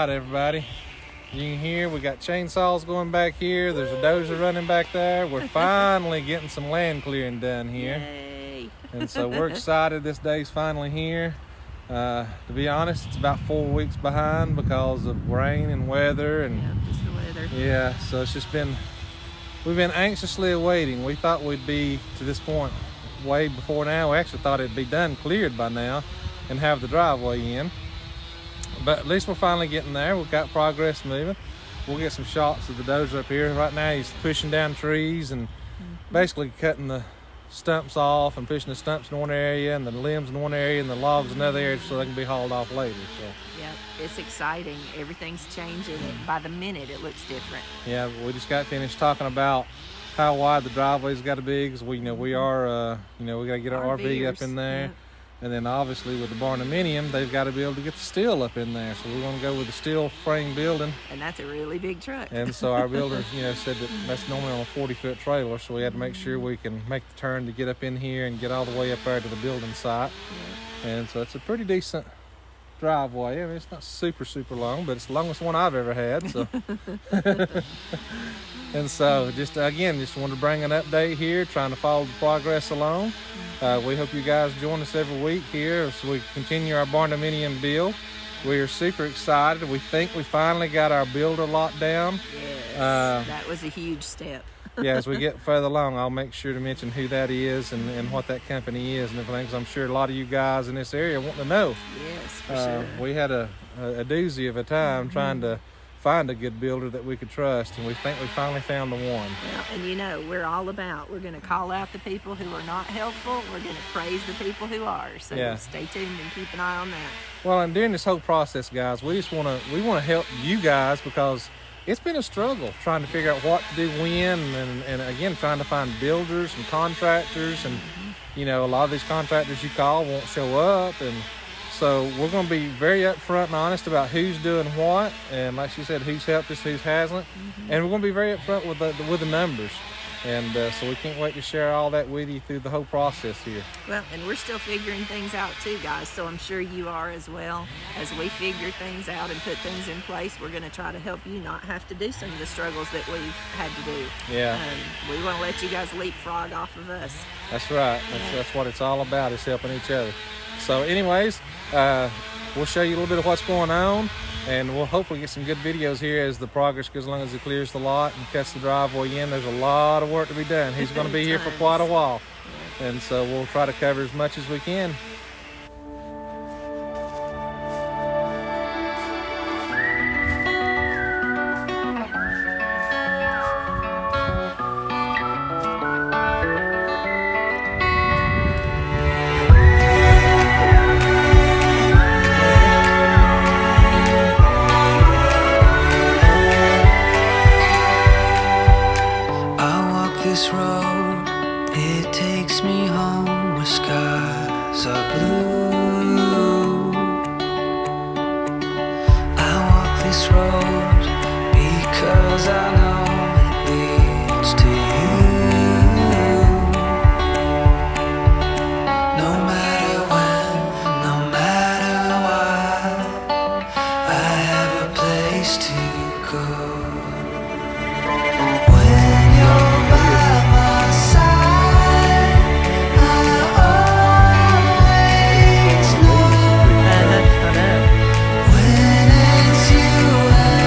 right, everybody. You can hear we got chainsaws going back here. There's a dozer running back there. We're finally getting some land clearing done here. Yay. And so we're excited this day's finally here. To be honest, it's about 4 weeks behind because of rain and weather. And yeah, just the weather. Yeah, so it's just been, we've been anxiously awaiting. We thought we'd be to this point way before now. We actually thought it'd be done, cleared by now, and have the driveway in. But at least we're finally getting there. We've got progress moving. We'll get some shots of the dozer up here. Right now he's pushing down trees and basically cutting the stumps off and pushing the stumps in one area and the limbs in one area and the logs in another area so they can be hauled off later. So Yep, it's exciting. Everything's changing. By the minute, it looks different. yeah, we just got finished talking about how wide the driveway's got to be because we we are we got to get our RV up in there. Yep. And then obviously with the Barndominium, they've got to be able to get the steel up in there. So we want to go with the steel frame building. And that's a really big truck. And so our builder, said that that's normally on a 40-foot trailer. So we had to make sure we can make the turn to get up in here and get all the way up there to the building site. Yeah. And so it's a pretty decent driveway. I mean, it's not super, super long, but it's the longest one I've ever had. So. And so just wanted to bring an update here, trying to follow the progress along. We hope you guys join us every week here as we continue our Barndominium build. We are super excited. We think we finally got our builder locked down. Yes, that was a huge step. Yeah, as we get further along, I'll make sure to mention who that is and what that company is and everything, because I'm sure a lot of you guys in this area want to know. Yes, for sure. We had a doozy of a time trying to find a good builder that we could trust, and we think we finally found the one. Well, and we're all about, we're going to call out the people who are not helpful. We're going to praise the people who are. So stay tuned and keep an eye on that. Well, and during this whole process, guys, we want to help you guys because it's been a struggle trying to figure out what to do when, and again, trying to find builders and contractors, and a lot of these contractors you call won't show up, and so we're going to be very upfront and honest about who's doing what, and like she said, who's helped us, who hasn't, and we're going to be very upfront with the numbers, and so we can't wait to share all that with you through the whole process here. Well, and we're still figuring things out too, guys, so I'm sure you are as well. As we figure things out and put things in place, we're going to try to help you not have to do some of the struggles that we've had to do. Yeah. We want to let you guys leapfrog off of us. That's right. That's what it's all about, is helping each other. So anyways, we'll show you a little bit of what's going on, and we'll hopefully get some good videos here as the progress goes along, as he clears the lot and cuts the driveway in. There's a lot of work to be done. He's going to be here for quite a while, and so we'll try to cover as much as we can. This road, it takes me home where skies are blue. I walk this road because I know it leads to you. No matter when, no matter why, I have a place to go. When it's you and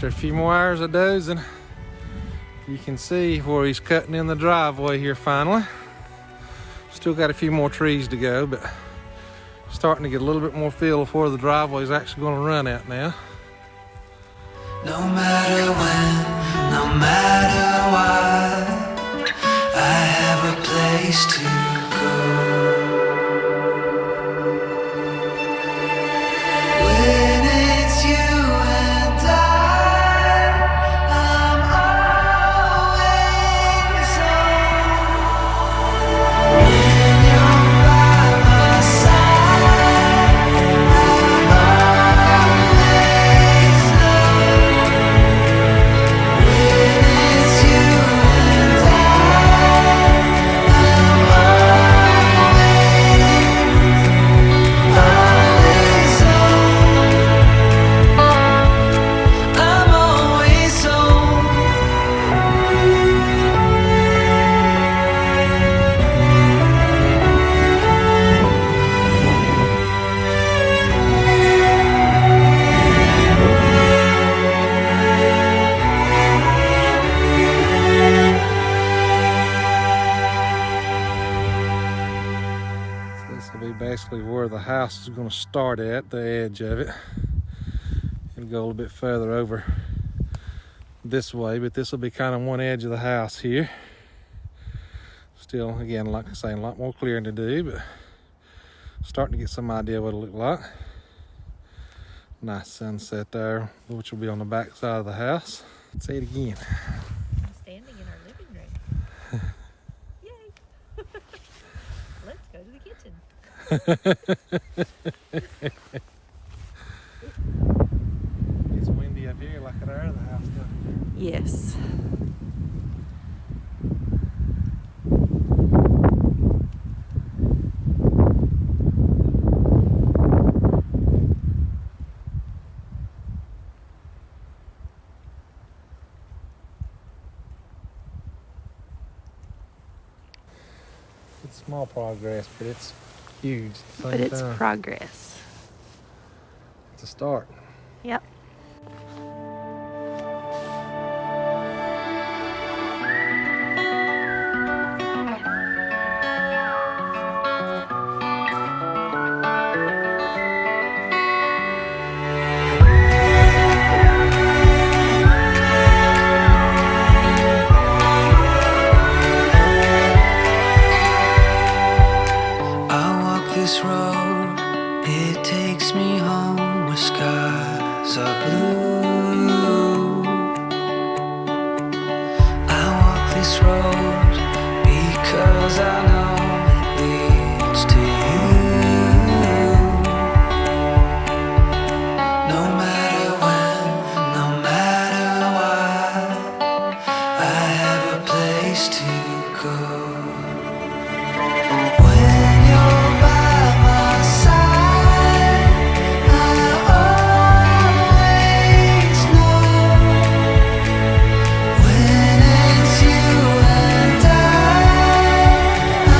After a few more hours of dozing, you can see where he's cutting in the driveway here finally. Still got a few more trees to go, but starting to get a little bit more feel of where the driveway is actually going to run at now. No matter when, no matter what, I have a place to go. When it's you and I'm always on. When you're by my side, I'm always know. When it's you and I'm always on. I'm always on. So this will be basically where the house is going to start at, the edge of it. It'll go a little bit further over this way, but this will be kind of one edge of the house here. Still, again, like I say, a lot more clearing to do, but starting to get some idea what it'll look like. Nice sunset there, which will be on the back side of the house. Let's say it again. I'm standing in our living room. Yay! Let's go to the kitchen. It's windy up here like at our other house, doesn't Yes. It's small progress, but it's huge. At the But same it's time. progress. It's a start. Yep. I walk this road, it takes me home where skies are blue. I walk this road because I know it leads to you. No matter when, no matter what, I have a place to go. When you're by my side, I always know. When it's you and I'm always on.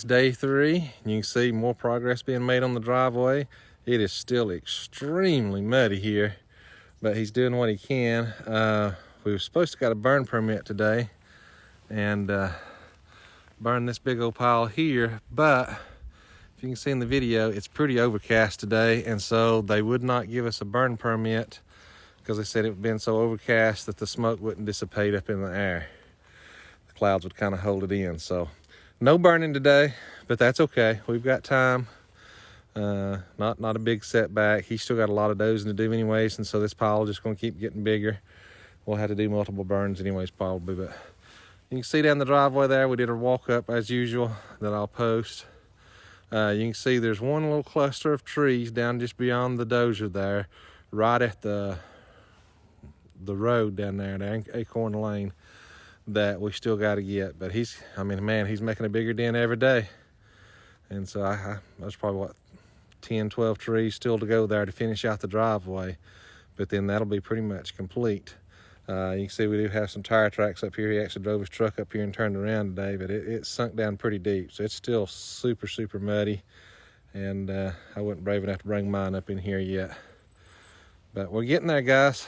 day 3. You can see more progress being made on the driveway. It is still extremely muddy here, but he's doing what he can. We were supposed to got a burn permit today and burn this big old pile here, but if you can see in the video, it's pretty overcast today, and so they would not give us a burn permit because they said it had been so overcast that the smoke wouldn't dissipate up in the air. The clouds would kind of hold it in. So no burning today, but that's okay. We've got time. Not a big setback. He's still got a lot of dozing to do anyways, and so this pile is just going to keep getting bigger. We'll have to do multiple burns anyways probably, but you can see down the driveway there, we did a walk up as usual that I'll post. You can see there's one little cluster of trees down just beyond the dozer there, right at the road down there, the Acorn Lane, that we still got to get. But he's making a bigger dent every day. And so there's probably, what, 10, 12 trees still to go there to finish out the driveway. But then that'll be pretty much complete. You can see we do have some tire tracks up here. He actually drove his truck up here and turned around today, but it sunk down pretty deep. So it's still super, super muddy. And I wasn't brave enough to bring mine up in here yet. But we're getting there, guys.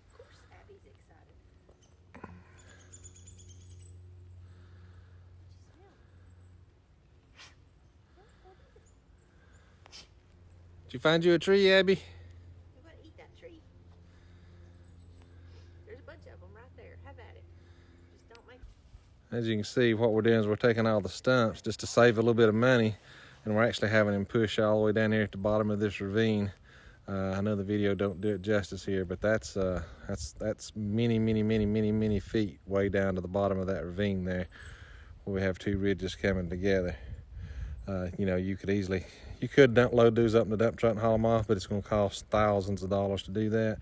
Of course, Abby's excited. Did you find you a tree, Abby? You want to eat that tree? There's a bunch of them right there. Have at it. Just don't make. As you can see, what we're doing is we're taking all the stumps just to save a little bit of money, and we're actually having him push all the way down here at the bottom of this ravine. I know the video don't do it justice here, but that's many feet way down to the bottom of that ravine there, where we have 2 ridges coming together. You know, you could load those up in the dump truck and haul them off, but it's going to cost thousands of dollars to do that.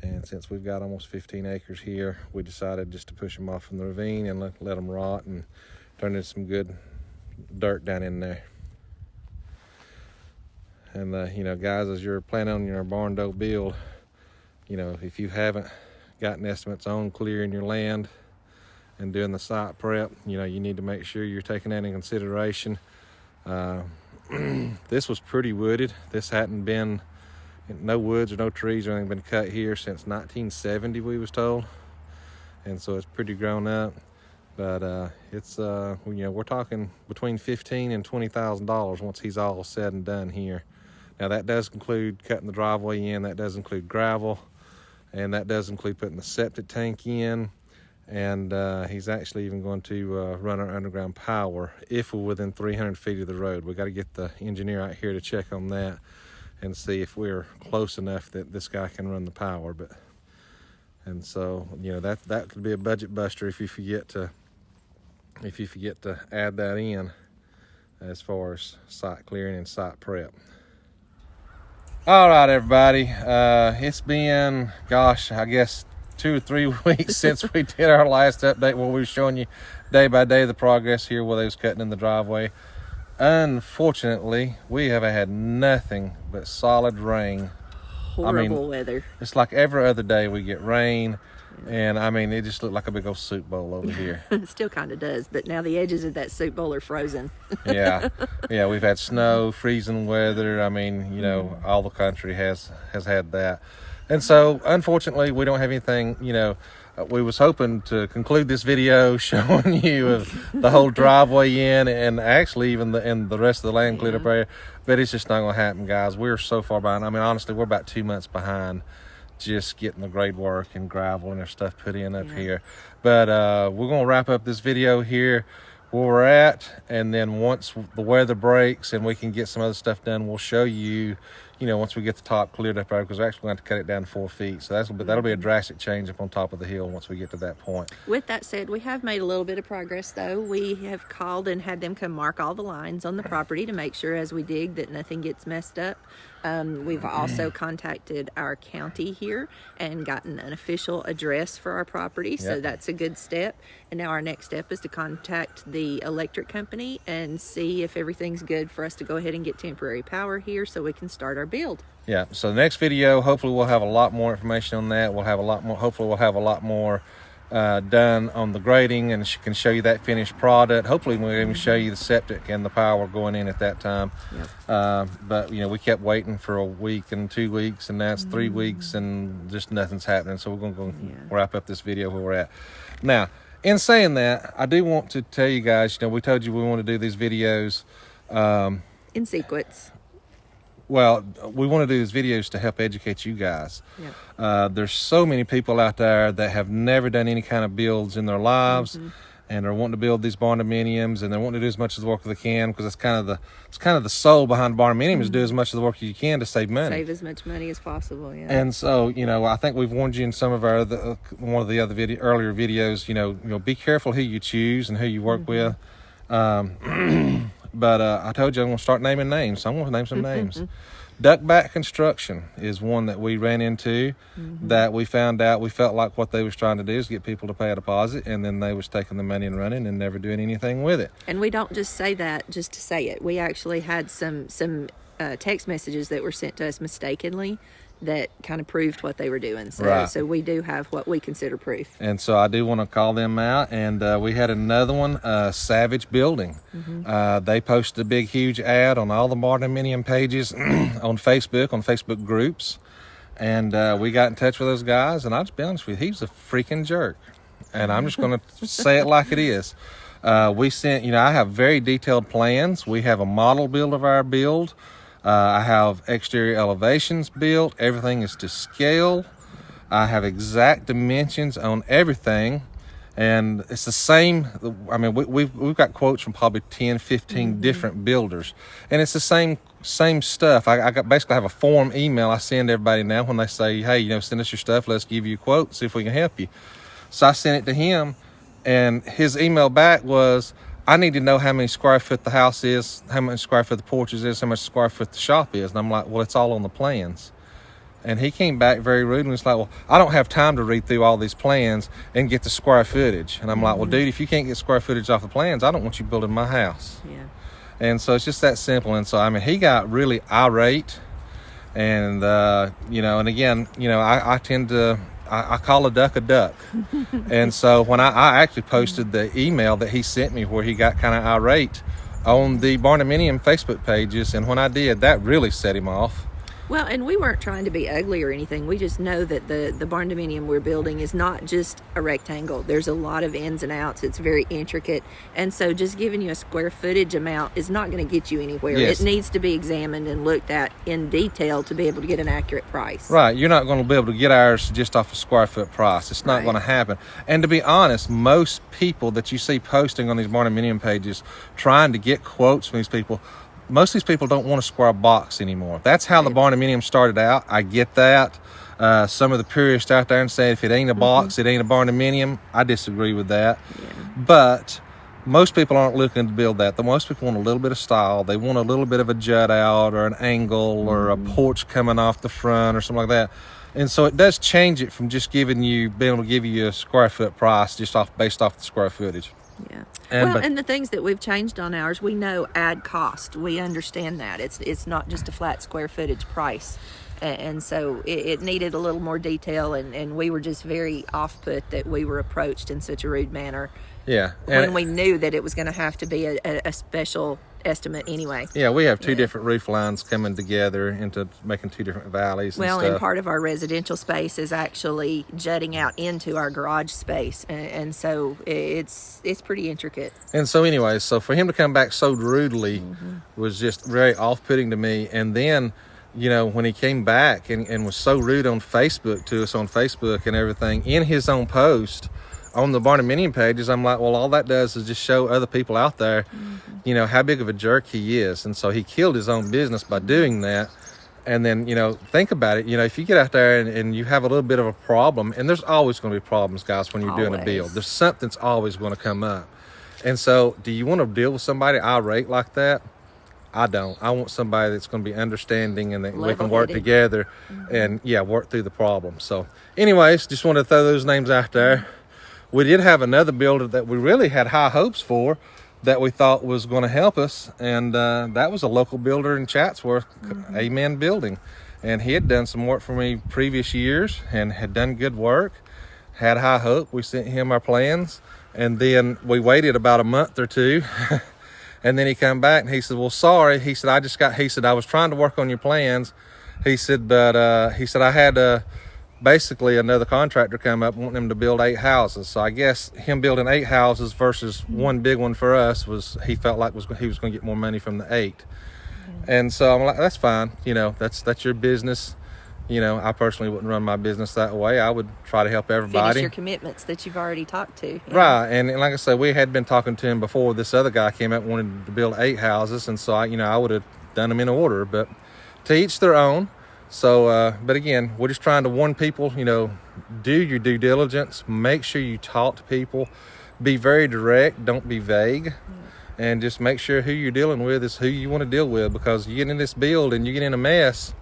And since we've got almost 15 acres here, we decided just to push them off from the ravine and let them rot and turn into some good dirt down in there. And you know, guys, as you're planning on your barn door build, you know, if you haven't gotten estimates on clearing your land and doing the site prep, you know, you need to make sure you're taking that into consideration. This was pretty wooded. This hadn't been, no woods or no trees or anything been cut here since 1970, we was told. And so it's pretty grown up. But it's you know, we're talking between $15,000 and $20,000 once he's all said and done here. Now that does include cutting the driveway in, that does include gravel, and that does include putting the septic tank in. And he's actually even going to run our underground power if we're within 300 feet of the road. We got to get the engineer out here to check on that and see if we're close enough that this guy can run the power. And so, you know, that could be a budget buster if you forget to add that in as far as site clearing and site prep. All right, everybody. It's been, gosh, I guess 2 or 3 weeks since we did our last update where we were showing you day by day the progress here where they was cutting in the driveway. Unfortunately, we have had nothing but solid rain. Horrible weather. It's like every other day we get rain, and I mean, it just looked like a big old soup bowl over here. It still kind of does, but now the edges of that soup bowl are frozen. Yeah, we've had snow, freezing weather. I mean, you know, all the country has had that. And so, unfortunately, we don't have anything, you know, we was hoping to conclude this video showing you of the whole driveway in and actually even the rest of the land cleared up area, but it's just not going to happen, guys. We're so far behind. I mean, honestly, we're about 2 months behind just getting the grade work and gravel and their stuff put in up here. But we're going to wrap up this video here where we're at, and then once the weather breaks and we can get some other stuff done, we'll show you, you know, once we get the top cleared up, because we're actually going to have to cut it down 4 feet. So that'll be a drastic change up on top of the hill once we get to that point. With that said, we have made a little bit of progress, though. We have called and had them come mark all the lines on the property to make sure as we dig that nothing gets messed up. We've also contacted our county here and gotten an official address for our property, so that's a good step. And now our next step is to contact the electric company and see if everything's good for us to go ahead and get temporary power here so we can start our build. Yeah, so the next video, hopefully we'll have a lot more information on that. Hopefully we'll have a lot more done on the grading, and she can show you that finished product. Hopefully we'll even show you the septic and the power going in at that time. Yep. But we kept waiting for a week and 2 weeks, and now it's 3 weeks and just nothing's happening. So we're going to wrap up this video where we're at. Now, in saying that, I do want to tell you guys, we told you we want to do these videos in sequence. Well, we want to do these videos to help educate you guys. Yeah. There's so many people out there that have never done any kind of builds in their lives, and they're wanting to build these barndominiums, and they're wanting to do as much of the work as they can, because it's kind of the soul behind barndominium is do as much of the work as you can to save money. Save as much money as possible. Yeah. And so, I think we've warned you in some of our one of the other earlier videos. Be careful who you choose and who you work with. But I told you I'm going to start naming names, so I'm going to name some names. Duckback Construction is one that we ran into that we found out we felt like what they was trying to do is get people to pay a deposit, and then they was taking the money and running and never doing anything with it. And we don't just say that just to say it. We actually had some text messages that were sent to us mistakenly that kind of proved what they were doing. So we do have what we consider proof. And so I do want to call them out. And we had another one, Savage Building. They posted a big, huge ad on all the barndominium pages on Facebook groups. And we got in touch with those guys. And I'll just be honest with you, he's a freaking jerk. And I'm just going to say it like it is. We sent, I have very detailed plans. We have a model build of our build. I have exterior elevations built. Everything is to scale. I have exact dimensions on everything. And it's the same. I mean, we've got quotes from probably 10, 15 different builders. And it's the same stuff. I basically have a form email I send everybody now when they say, hey, send us your stuff. Let's give you a quote, see if we can help you. So I sent it to him, and his email back was, I need to know how many square foot the house is, how much square foot the porches is, how much square foot the shop is. And I'm like, well, it's all on the plans. And he came back very rude and was like, well, I don't have time to read through all these plans and get the square footage. And I'm like, well, dude, if you can't get square footage off the plans, I don't want you building my house. Yeah. And so it's just that simple. And so, he got really irate. And, and again, I tend to, I call a duck. And so when I actually posted the email that he sent me where he got kind of irate on the Barndominium Facebook pages, and when I did, that really set him off. Well, and we weren't trying to be ugly or anything. We just know that the barndominium we're building is not just a rectangle. There's a lot of ins and outs. It's very intricate. And so just giving you a square footage amount is not going to get you anywhere. Yes. It needs to be examined and looked at in detail to be able to get an accurate price. Right. You're not going to be able to get ours just off a square foot price. It's not going to happen. And to be honest, most people that you see posting on these barndominium pages trying to get quotes from these people, most of these people don't want a square box anymore. That's how the barndominium started out. I get that. Some of the purists out there and say if it ain't a box, it ain't a barndominium. I disagree with that. Yeah. But most people aren't looking to build that. Most people want a little bit of style. They want a little bit of a jut out or an angle or a porch coming off the front or something like that. And so it does change it from just being able to give you a square foot price just based off the square footage. Yeah. And the things that we've changed on ours, we know add cost. We understand that. It's not just a flat square footage price. And so it needed a little more detail, and we were just very off-put that we were approached in such a rude manner. Yeah. When we knew that it was going to have to be a special estimate anyway. Yeah, we have two different roof lines coming together into making two different valleys and stuff. And part of our residential space is actually jutting out into our garage space, and so it's pretty intricate. And so anyway, so for him to come back so rudely was just very off-putting to me. And then, when he came back and was so rude on Facebook to us on Facebook and everything in his own post on the barndominium pages, I'm like, well, all that does is just show other people out there, how big of a jerk he is. And so he killed his own business by doing that. And then, think about it. If you get out there and you have a little bit of a problem, and there's always going to be problems, guys, when you're doing a build. There's something's always going to come up. And so do you want to deal with somebody irate like that? I don't. I want somebody that's going to be understanding and that we can work together and, work through the problem. So anyways, just wanted to throw those names out there. We did have another builder that we really had high hopes for that we thought was going to help us, and that was a local builder in Chatsworth, Amen Building. And he had done some work for me previous years and had done good work. had high hope. We sent him our plans, and then we waited about a month or two. And then he come back and he said, well, sorry. He said, he said, I was trying to work on your plans. He said, but he said, I had basically another contractor come up wanting him to build 8 houses. So I guess him building 8 houses versus one big one for us he felt like he was going to get more money from the 8. And so I'm like, that's fine. You know, that's your business. You know, I personally wouldn't run my business that way. I would try to help everybody. Finish your commitments that you've already talked to. Yeah. Right. And like I said, we had been talking to him before this other guy came up and wanted to build 8 houses. And so I would have done them in order, but to each their own. So, but again, we're just trying to warn people, you know, do your due diligence, make sure you talk to people, be very direct, don't be vague. And just make sure who you're dealing with is who you want to deal with, because you get in this build and you get in a mess,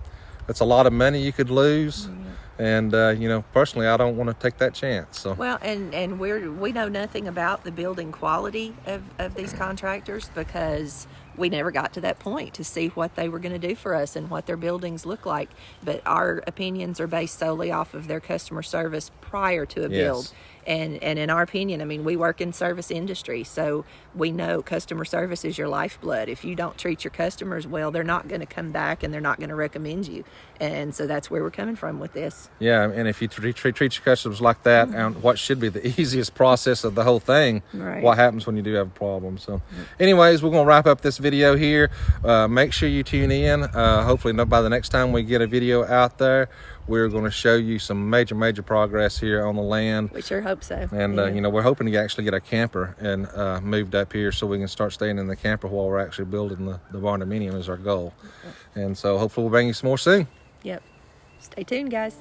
that's a lot of money you could lose. And you know, personally, I don't want to take that chance. So well, and we know nothing about the building quality of these contractors, because we never got to that point to see what they were going to do for us and what their buildings look like. But our opinions are based solely off of their customer service prior to a build. And in our opinion, I mean, we work in service industry, so we know customer service is your lifeblood. If you don't treat your customers well, they're not going to come back and they're not going to recommend you. And so that's where we're coming from with this. Yeah, and if you treat your customers like that, and what should be the easiest process of the whole thing, what happens when you do have a problem. So anyways, we're going to wrap up this video here. Make sure you tune in. Hopefully by the next time we get a video out there, we're going to show you some major progress here on the land. We sure hope so. And you know, we're hoping to actually get a camper and moved up here so we can start staying in the camper while we're actually building the Barndominium is our goal. And so hopefully we'll bring you some more soon. Yep. Stay tuned, guys.